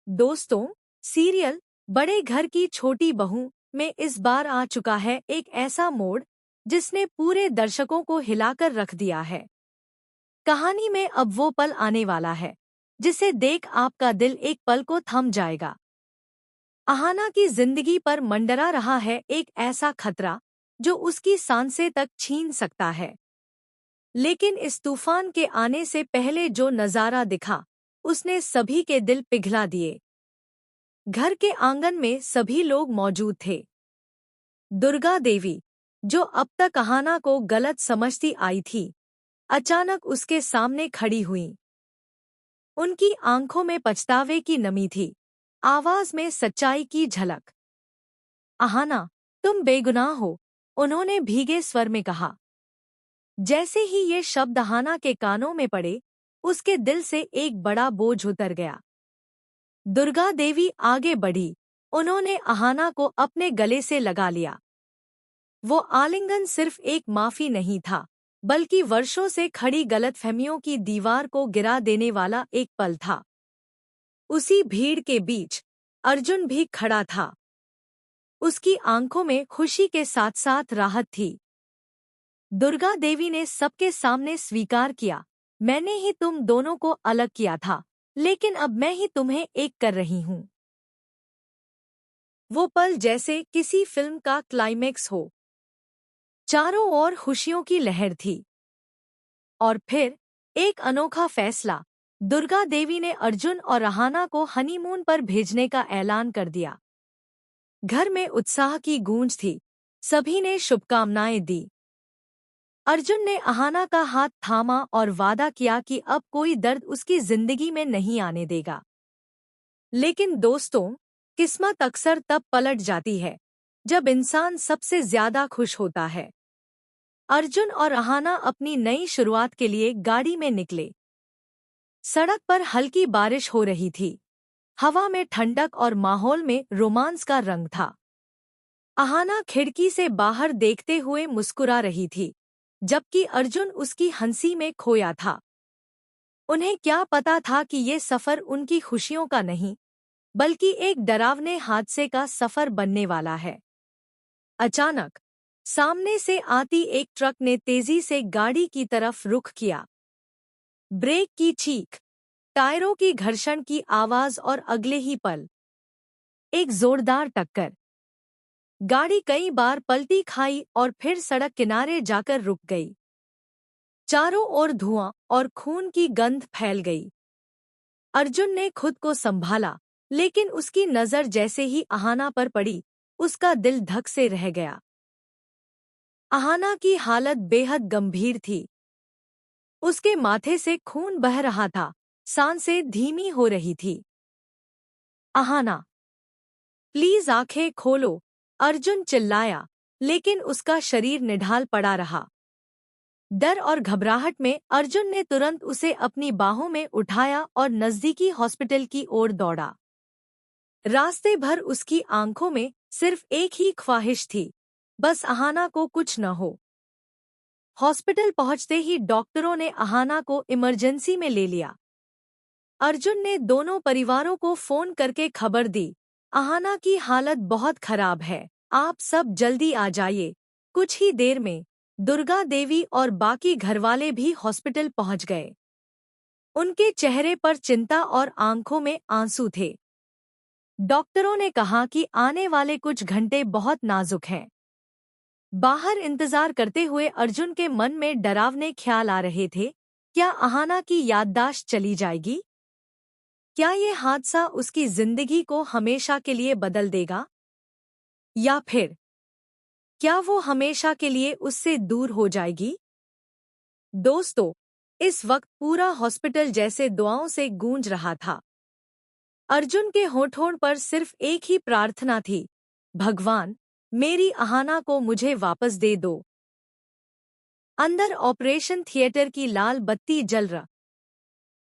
दोस्तों, सीरियल बड़े घर की छोटी बहू में इस बार आ चुका है एक ऐसा मोड़ जिसने पूरे दर्शकों को हिलाकर रख दिया है। कहानी में अब वो पल आने वाला है जिसे देख आपका दिल एक पल को थम जाएगा। अहाना की जिंदगी पर मंडरा रहा है एक ऐसा खतरा जो उसकी सांसें तक छीन सकता है। लेकिन इस तूफान के आने से पहले जो नज़ारा दिखा उसने सभी के दिल पिघला दिए। घर के आंगन में सभी लोग मौजूद थे। दुर्गा देवी, जो अब तक अहाना को गलत समझती आई थी, अचानक उसके सामने खड़ी हुई। उनकी आंखों में पछतावे की नमी थी, आवाज में सच्चाई की झलक। अहाना, तुम बेगुनाह हो, उन्होंने भीगे स्वर में कहा। जैसे ही ये शब्द अहाना के कानों में पड़े, उसके दिल से एक बड़ा बोझ उतर गया। दुर्गा देवी आगे बढ़ी, उन्होंने अहाना को अपने गले से लगा लिया। वो आलिंगन सिर्फ एक माफी नहीं था, बल्कि वर्षों से खड़ी गलतफहमियों की दीवार को गिरा देने वाला एक पल था। उसी भीड़ के बीच अर्जुन भी खड़ा था। उसकी आंखों में खुशी के साथ साथ राहत थी। दुर्गा देवी ने सबके सामने स्वीकार किया, मैंने ही तुम दोनों को अलग किया था, लेकिन अब मैं ही तुम्हें एक कर रही हूँ। वो पल जैसे किसी फिल्म का क्लाइमेक्स हो। चारों ओर खुशियों की लहर थी। और फिर एक अनोखा फैसला, दुर्गा देवी ने अर्जुन और अहाना को हनीमून पर भेजने का ऐलान कर दिया। घर में उत्साह की गूंज थी, सभी ने शुभकामनाएं दी। अर्जुन ने अहाना का हाथ थामा और वादा किया कि अब कोई दर्द उसकी जिंदगी में नहीं आने देगा। लेकिन दोस्तों, किस्मत अक्सर तब पलट जाती है जब इंसान सबसे ज्यादा खुश होता है। अर्जुन और अहाना अपनी नई शुरुआत के लिए गाड़ी में निकले। सड़क पर हल्की बारिश हो रही थी, हवा में ठंडक और माहौल में रोमांस का रंग था। अहाना खिड़की से बाहर देखते हुए मुस्कुरा रही थी, जबकि अर्जुन उसकी हंसी में खोया था। उन्हें क्या पता था कि ये सफर उनकी खुशियों का नहीं, बल्कि एक डरावने हादसे का सफर बनने वाला है। अचानक सामने से आती एक ट्रक ने तेजी से गाड़ी की तरफ रुख किया। ब्रेक की चीख, टायरों की घर्षण की आवाज और अगले ही पल एक जोरदार टक्कर। गाड़ी कई बार पलटी खाई और फिर सड़क किनारे जाकर रुक गई। चारों ओर धुआं और खून की गंध फैल गई। अर्जुन ने खुद को संभाला, लेकिन उसकी नजर जैसे ही अहाना पर पड़ी, उसका दिल धक से रह गया। अहाना की हालत बेहद गंभीर थी। उसके माथे से खून बह रहा था, सांसें धीमी हो रही थी। अहाना, प्लीज आंखें खोलो, अर्जुन चिल्लाया, लेकिन उसका शरीर निढाल पड़ा रहा। डर और घबराहट में अर्जुन ने तुरंत उसे अपनी बाहों में उठाया और नजदीकी हॉस्पिटल की ओर दौड़ा। रास्ते भर उसकी आंखों में सिर्फ एक ही ख्वाहिश थी, बस अहाना को कुछ न हो। हॉस्पिटल पहुंचते ही डॉक्टरों ने अहाना को इमरजेंसी में ले लिया। अर्जुन ने दोनों परिवारों को फोन करके खबर दी, अहाना की हालत बहुत खराब है, आप सब जल्दी आ जाइए। कुछ ही देर में दुर्गा देवी और बाकी घरवाले भी हॉस्पिटल पहुंच गए। उनके चेहरे पर चिंता और आंखों में आंसू थे। डॉक्टरों ने कहा कि आने वाले कुछ घंटे बहुत नाजुक हैं। बाहर इंतजार करते हुए अर्जुन के मन में डरावने ख्याल आ रहे थे। क्या अहाना की याददाश्त चली जाएगी? क्या ये हादसा उसकी जिंदगी को हमेशा के लिए बदल देगा? या फिर क्या वो हमेशा के लिए उससे दूर हो जाएगी? दोस्तों, इस वक्त पूरा हॉस्पिटल जैसे दुआओं से गूंज रहा था। अर्जुन के होठों पर सिर्फ एक ही प्रार्थना थी, भगवान, मेरी अहाना को मुझे वापस दे दो। अंदर ऑपरेशन थिएटर की लाल बत्ती जल